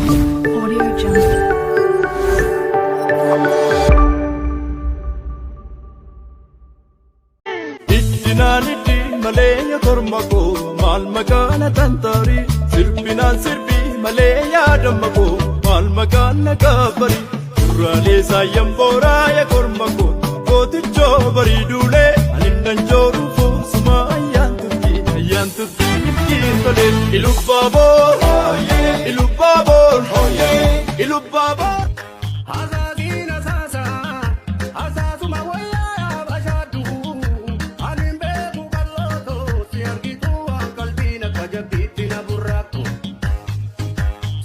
Audio Jungle. Ittinaniti malenya kormako mal makana tantari sirbinan sirbi malenya damako mal makana kabari urale sayambora ya kormako koticho bari dule anindan joru fusuma yantuki tole ilubabo ilubabo ilubabo Azazina sasa azazuma waya bashadu animbe bugaloto siargitu kalbina kajabitina burraku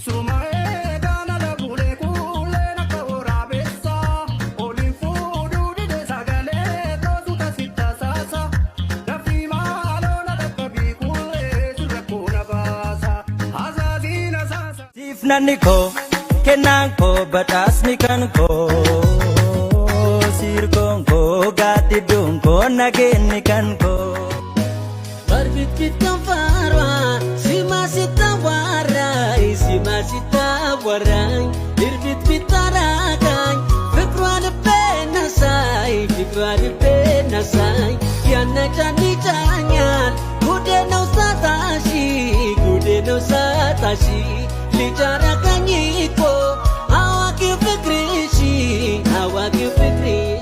sumae dana la bule kule na kora besa olimfu dudi de sagale tozuta sita sasa rafima alona da kabi kule surakuna basa azazina sasa Tifnaniko kenanko batasnikanko sirkonko gatidunko nagenikanko Barbit kita farwa simasita warai irbit pitarakai fikra de penasai yana jani janyan gude no satashi licara kanyiko awaki fikri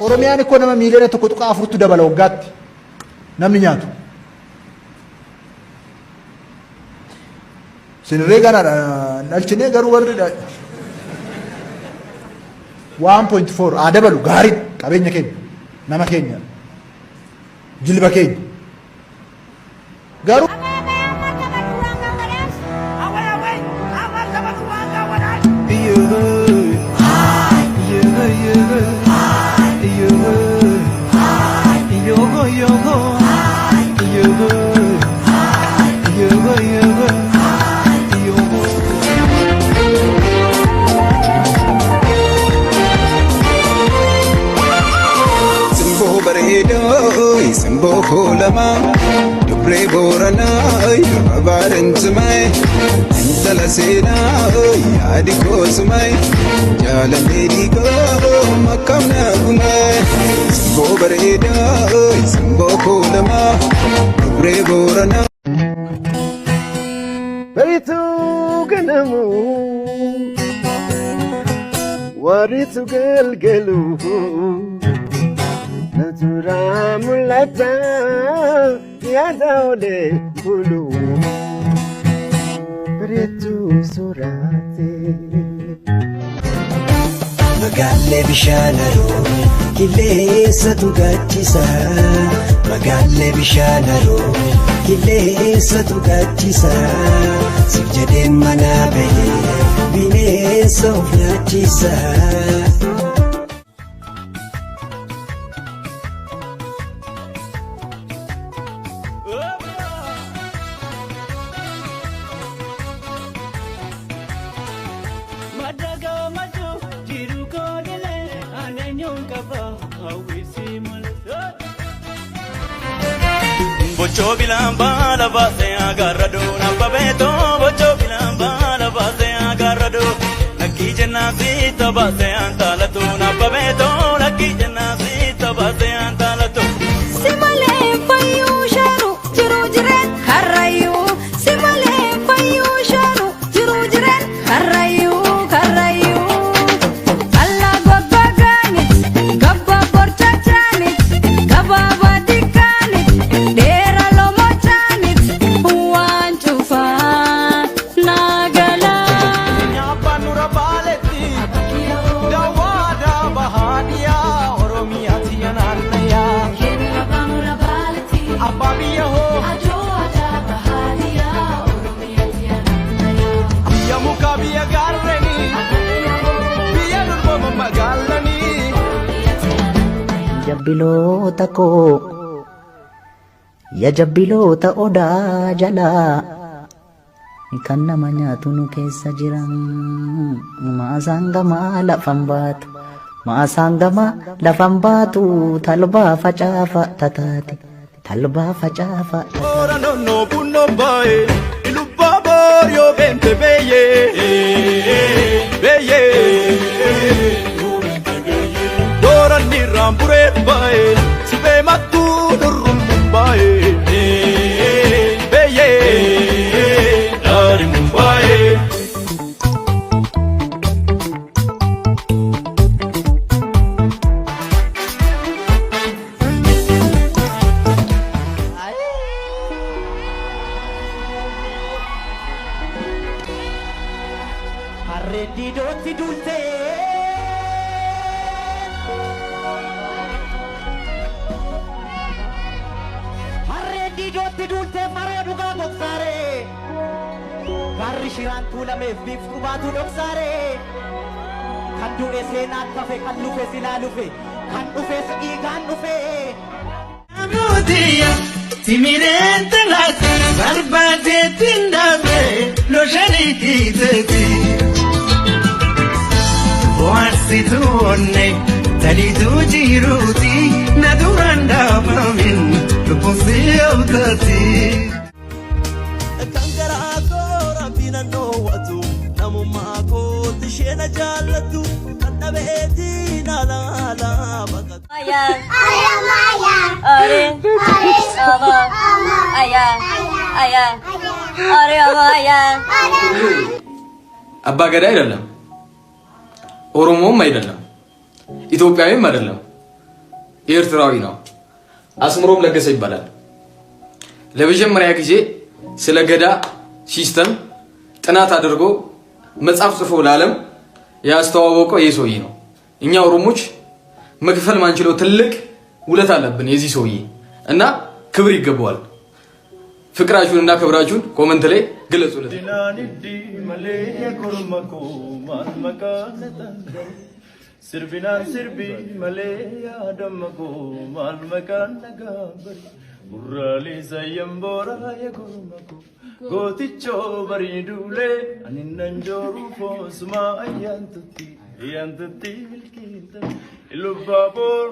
Oromiyaan እኮ nama miiliyoona tokko tuqaa afurtu dabala waggaatti namni nyaatu. Sinirree ganaadha dhalchinee garuu warri 1.4 haa dabalu gaarii qabeenya keenya nama keenya jilba keenya garuu Simbo kolama dubre borana babaran sumai intala sena yadi ko sumai jala meri ko makamna gumai simbo bareda simbo kolama dubre borana Baritu ganamu waritu galgalu Natura mulata yadaole bulu Baritu surate Magalle bishanaro kilesa tugachisa Magalle bishanaro kilesa tugachisa Sujade manabele binesa ufnachisa Bocho bilamba la base agarrado na pabeto bocho bilamba la base agarrado Naki janazita base antalato na pabeto Naki janazita base antalato Simale fayu sharu jiru jiren karayu Simale fayu sharu jiru jiren karayu Allah gabba ganit gabba porcha chanit gabba badikanit dera lomo chanit wan chufa nagala Nyapa nura baleti dawada bahadia Oromia tiyananaya Ababiya ho Biya muka biya garreni Biya nurbo magalani Jabbiloota koo ya jabbiloota odaa jalaa kan nama nyaatu nu keessa jiran maasaan gamaa lafan baatu talbaa facaafa tataate talbaa facaafa Ora no punno bae ilubba borio bente beye Harreeddii dootti duultee harreeddii dootti duultee faree dhugaa gogsaaree garri shiraan tuulameef biiftuu baatu dhoksaaree kan du'e seenaan kafe kan lufe silaa lufe kan dhufes dhiigaan dhufe. Amoodiya simireen talaati barbaadeettiin dhaabee loshanii dhiiteeti. Bohaarsituu onne taliituu jiruuti na duraan dhaabamin lubbuun si hawwataati. Kan garaa koo rabbiin annoowwatu namummaa kootti ishee na jaallatu kan dhabeetiin alaalaa baqatu. አባ ገዳ አይደለም፣ ኦሮሞም አይደለም፣ ኢትዮጵያዊም አይደለም፣ ኤርትራዊ ነው። አስምሮም ለገሰ ይባላል። ለመጀመሪያ ጊዜ ስለ ገዳ ሲስተም ጥናት አድርጎ መጽሐፍ ጽፎ ለዓለም ያስተዋወቀው ይህ ሰውዬ ነው። እኛ ኦሮሞች መክፈል ማንችለው ትልቅ ውለታ አለብን የዚህ ሰውዬ እና ክብር ይገባዋል። ፍቅራችሁን እና ክብራችሁን ኮሜንት ላይ ግለጹለት። Sirbinaan sirbi malee yaadamago maal maqaan nagaabari burraalee sayyan booraa gormago gootichoo bariiduulee ani nan jooruu foosumaa ayyaantutti milkiinta ilubaaboor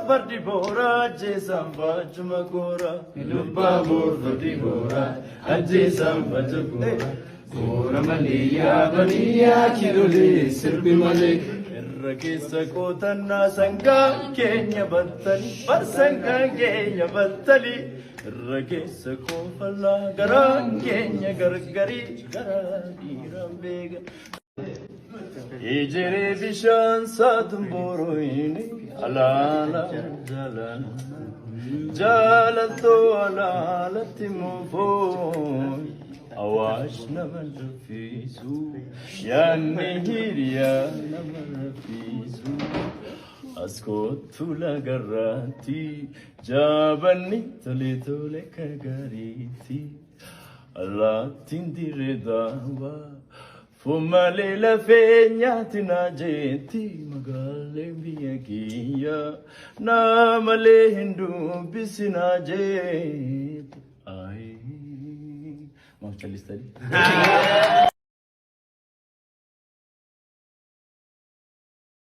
fardi booraa ajjeesaan baachuma gooraa ilubaaboor fardi booraa ajjeesaan baachuma gooraa. Kora maliya baniya kirole sirbi male Erkeessa kootannaa sangaa keenya battali barsangaa keenya battali Erkeessa koofallaa garaan keenya gargarii garaa dhiiraan beeka Ejere bishaan saatun booroyini alaala jaalatoo alaalatti muufooy Awash naman rafisu, yanni hiriya naman rafisu. Askotu lagarrati, jabanni tole tole kagariti. Allah tindire dawa, fumale la fenya tinajeti magale biyagiya, namale hindu bisinajet. Ay. Vamos a